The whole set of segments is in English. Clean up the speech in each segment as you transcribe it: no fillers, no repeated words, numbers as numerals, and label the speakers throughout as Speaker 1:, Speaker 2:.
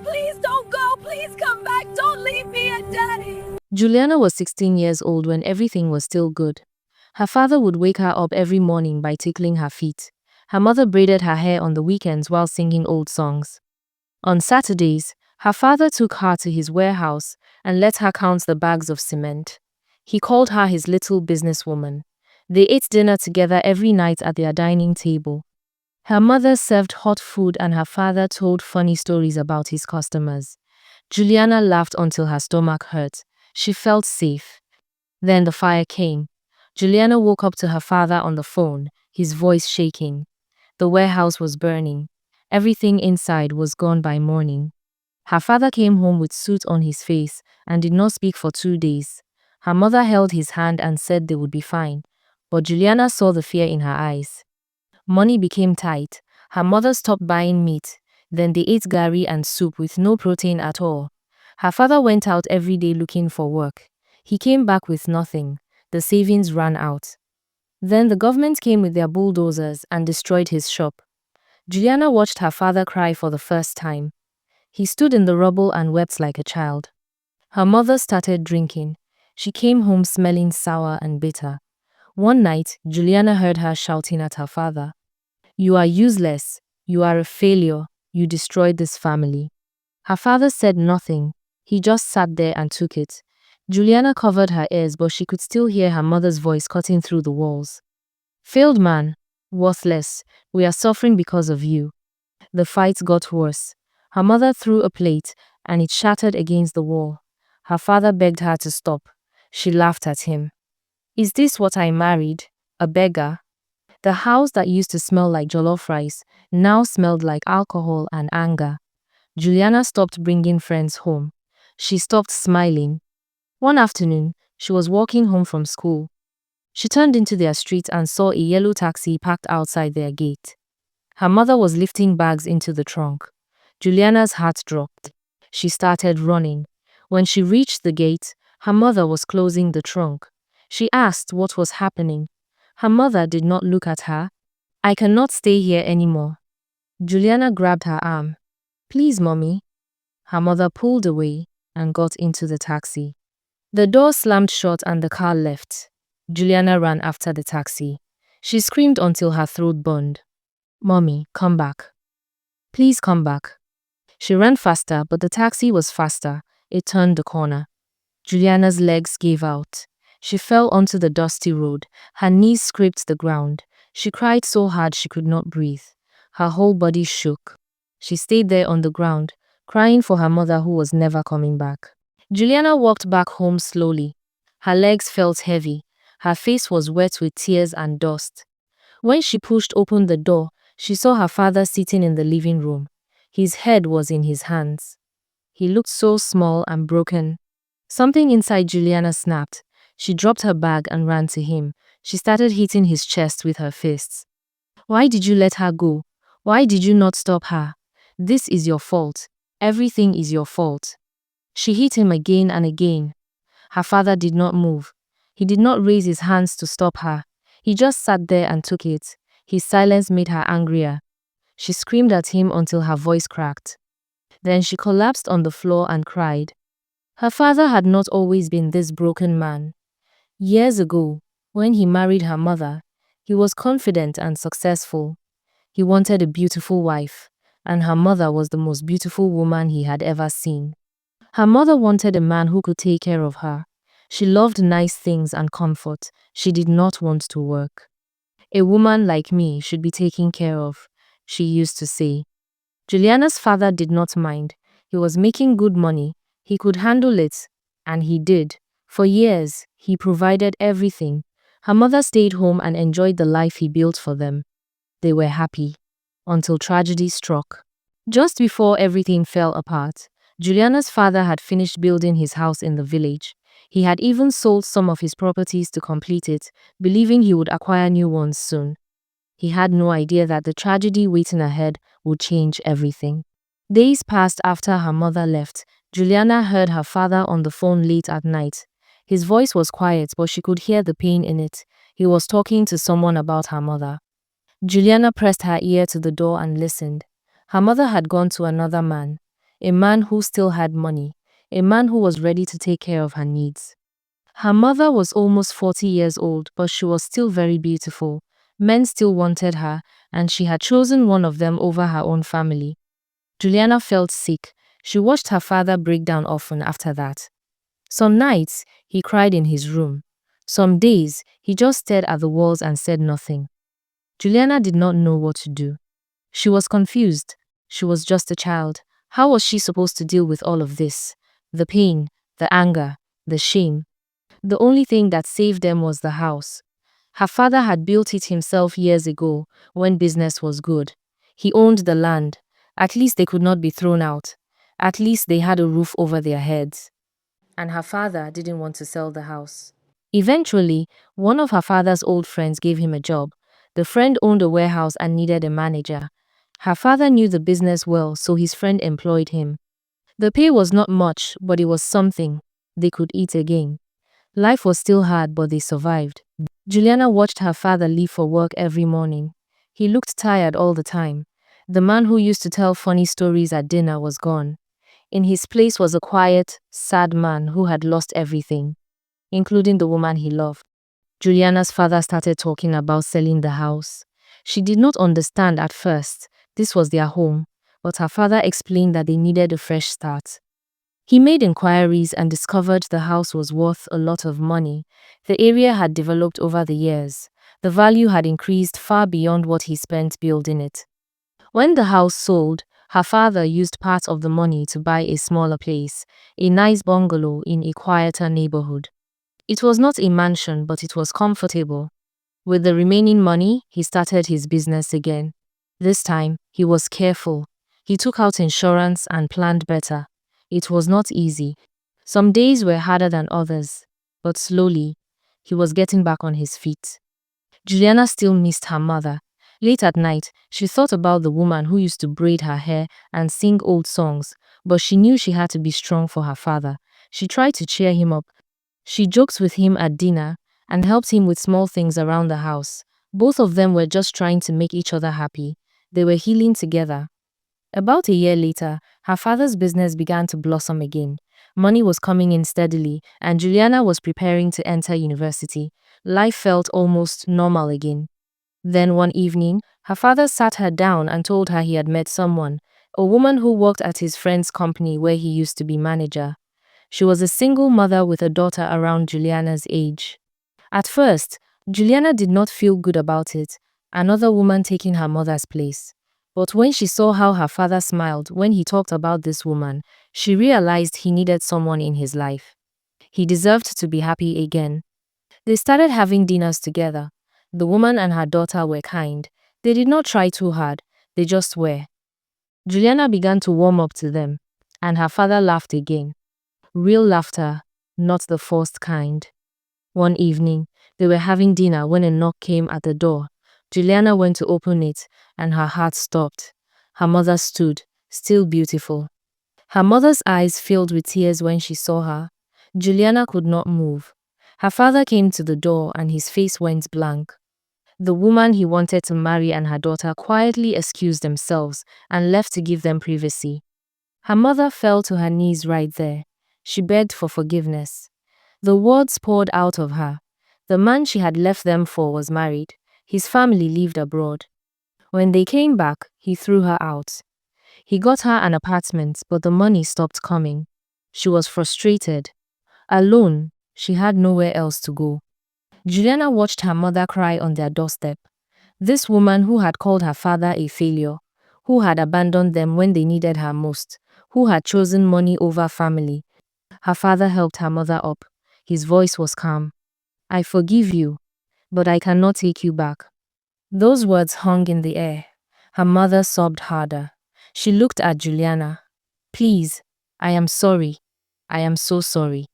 Speaker 1: please don't go. Please come back. Don't leave me and Daddy.
Speaker 2: Juliana was 16 years old when everything was still good. Her father would wake her up every morning by tickling her feet. Her mother braided her hair on the weekends while singing old songs. On Saturdays, her father took her to his warehouse and let her count the bags of cement. He called her his little businesswoman. They ate dinner together every night at their dining table. Her mother served hot food and her father told funny stories about his customers. Juliana laughed until her stomach hurt. She felt safe. Then the fire came. Juliana woke up to her father on the phone, his voice shaking. The warehouse was burning. Everything inside was gone by morning. Her father came home with soot on his face and did not speak for 2 days. Her mother held his hand and said they would be fine, but Juliana saw the fear in her eyes. Money became tight. Her mother stopped buying meat. Then they ate gari and soup with no protein at all. Her father went out every day looking for work. He came back with nothing. The savings ran out. Then the government came with their bulldozers and destroyed his shop. Juliana watched her father cry for the first time. He stood in the rubble and wept like a child. Her mother started drinking. She came home smelling sour and bitter. One night, Juliana heard her shouting at her father. "You are useless. You are a failure. You destroyed this family." Her father said nothing. He just sat there and took it. Juliana covered her ears, but she could still hear her mother's voice cutting through the walls. "Failed man. Worthless. We are suffering because of you." The fight got worse. Her mother threw a plate, and it shattered against the wall. Her father begged her to stop. She laughed at him. "Is this what I married? A beggar?" The house that used to smell like jollof rice now smelled like alcohol and anger. Juliana stopped bringing friends home. She stopped smiling. One afternoon, she was walking home from school. She turned into their street and saw a yellow taxi parked outside their gate. Her mother was lifting bags into the trunk. Juliana's heart dropped. She started running. When she reached the gate, her mother was closing the trunk. She asked what was happening. Her mother did not look at her. "I cannot stay here anymore." Juliana grabbed her arm. "Please, mommy." Her mother pulled away and got into the taxi. The door slammed shut and the car left. Juliana ran after the taxi. She screamed until her throat burned. "Mommy, come back. Please come back." She ran faster, but the taxi was faster. It turned the corner. Juliana's legs gave out. She fell onto the dusty road. Her knees scraped the ground. She cried so hard she could not breathe. Her whole body shook. She stayed there on the ground, crying for her mother who was never coming back. Juliana walked back home slowly. Her legs felt heavy. Her face was wet with tears and dust. When she pushed open the door, she saw her father sitting in the living room. His head was in his hands. He looked so small and broken. Something inside Juliana snapped. She dropped her bag and ran to him. She started hitting his chest with her fists. "Why did you let her go? Why did you not stop her? This is your fault. Everything is your fault." She hit him again and again. Her father did not move. He did not raise his hands to stop her. He just sat there and took it. His silence made her angrier. She screamed at him until her voice cracked. Then she collapsed on the floor and cried. Her father had not always been this broken man. Years ago, when he married her mother, he was confident and successful. He wanted a beautiful wife, and her mother was the most beautiful woman he had ever seen. Her mother wanted a man who could take care of her. She loved nice things and comfort. She did not want to work. "A woman like me should be taken care of," she used to say. Juliana's father did not mind. He was making good money. He could handle it, and he did. For years, he provided everything. Her mother stayed home and enjoyed the life he built for them. They were happy, until tragedy struck. Just before everything fell apart, Juliana's father had finished building his house in the village. He had even sold some of his properties to complete it, believing he would acquire new ones soon. He had no idea that the tragedy waiting ahead would change everything. Days passed after her mother left. Juliana heard her father on the phone late at night. His voice was quiet, but she could hear the pain in it. He was talking to someone about her mother. Juliana pressed her ear to the door and listened. Her mother had gone to another man. a man who still had money, a man who was ready to take care of her needs. Her mother was almost 40 years old, but she was still very beautiful. Men still wanted her, and she had chosen one of them over her own family. Juliana felt sick. She watched her father break down often after that. Some nights, he cried in his room. Some days, he just stared at the walls and said nothing. Juliana did not know what to do. She was confused. She was just a child. How was she supposed to deal with all of this? The pain, the anger, the shame. The only thing that saved them was the house. Her father had built it himself years ago, when business was good. He owned the land. At least they could not be thrown out. At least they had a roof over their heads. And her father didn't want to sell the house. Eventually, one of her father's old friends gave him a job. The friend owned a warehouse and needed a manager. Her father knew the business well, so his friend employed him. The pay was not much, but it was something. They could eat again. Life was still hard, but they survived. Juliana watched her father leave for work every morning. He looked tired all the time. The man who used to tell funny stories at dinner was gone. In his place was a quiet, sad man who had lost everything, including the woman he loved. Juliana's father started talking about selling the house. She did not understand at first. This was their home, but her father explained that they needed a fresh start. He made inquiries and discovered the house was worth a lot of money. The area had developed over the years. The value had increased far beyond what he spent building it. When the house sold, her father used part of the money to buy a smaller place, a nice bungalow in a quieter neighborhood. It was not a mansion, but it was comfortable. With the remaining money, he started his business again. This time, he was careful. He took out insurance and planned better. It was not easy. Some days were harder than others, but slowly, he was getting back on his feet. Juliana still missed her mother. Late at night, she thought about the woman who used to braid her hair and sing old songs, but she knew she had to be strong for her father. She tried to cheer him up. She joked with him at dinner and helped him with small things around the house. Both of them were just trying to make each other happy. They were healing together. About a year later, her father's business began to blossom again. Money was coming in steadily, and Juliana was preparing to enter university. Life felt almost normal again. Then one evening, her father sat her down and told her he had met someone, a woman who worked at his friend's company where he used to be manager. She was a single mother with a daughter around Juliana's age. At first, Juliana did not feel good about it, another woman taking her mother's place. But when she saw how her father smiled when he talked about this woman, she realized he needed someone in his life. He deserved to be happy again. They started having dinners together. The woman and her daughter were kind. They did not try too hard, they just were. Juliana began to warm up to them, and her father laughed again. Real laughter, not the forced kind. One evening, they were having dinner when a knock came at the door. Juliana went to open it, and her heart stopped. Her mother stood, still beautiful. Her mother's eyes filled with tears when she saw her. Juliana could not move. Her father came to the door and his face went blank. The woman he wanted to marry and her daughter quietly excused themselves and left to give them privacy. Her mother fell to her knees right there. She begged for forgiveness. The words poured out of her. The man she had left them for was married. His family lived abroad. When they came back, he threw her out. He got her an apartment, but the money stopped coming. She was frustrated. Alone, she had nowhere else to go. Juliana watched her mother cry on their doorstep. This woman who had called her father a failure, who had abandoned them when they needed her most, who had chosen money over family. Her father helped her mother up. His voice was calm. "I forgive you, but I cannot take you back." Those words hung in the air. Her mother sobbed harder. She looked at Juliana. "Please, I am sorry. I am so sorry."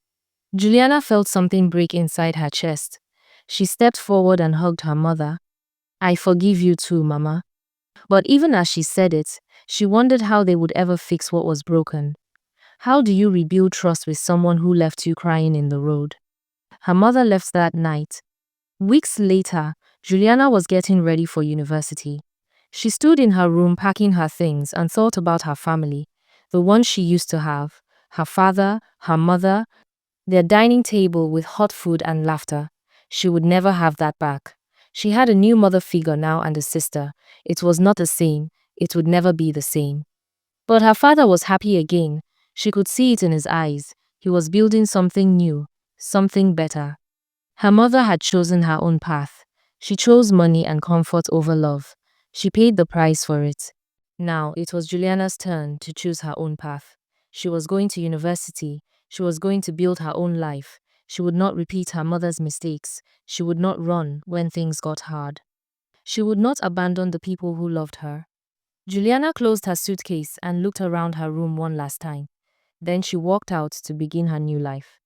Speaker 2: Juliana felt something break inside her chest. She stepped forward and hugged her mother. "I forgive you too, Mama." But even as she said it, she wondered how they would ever fix what was broken. How do you rebuild trust with someone who left you crying in the road? Her mother left that night. Weeks later, Juliana was getting ready for university. She stood in her room packing her things and thought about her family. The one she used to have. Her father, her mother, their dining table with hot food and laughter. She would never have that back. She had a new mother figure now and a sister. It was not the same. It would never be the same. But her father was happy again. She could see it in his eyes. He was building something new, something better. Her mother had chosen her own path. She chose money and comfort over love. She paid the price for it. Now it was Juliana's turn to choose her own path. She was going to university. She was going to build her own life. She would not repeat her mother's mistakes. She would not run when things got hard. She would not abandon the people who loved her. Juliana closed her suitcase and looked around her room one last time. Then she walked out to begin her new life.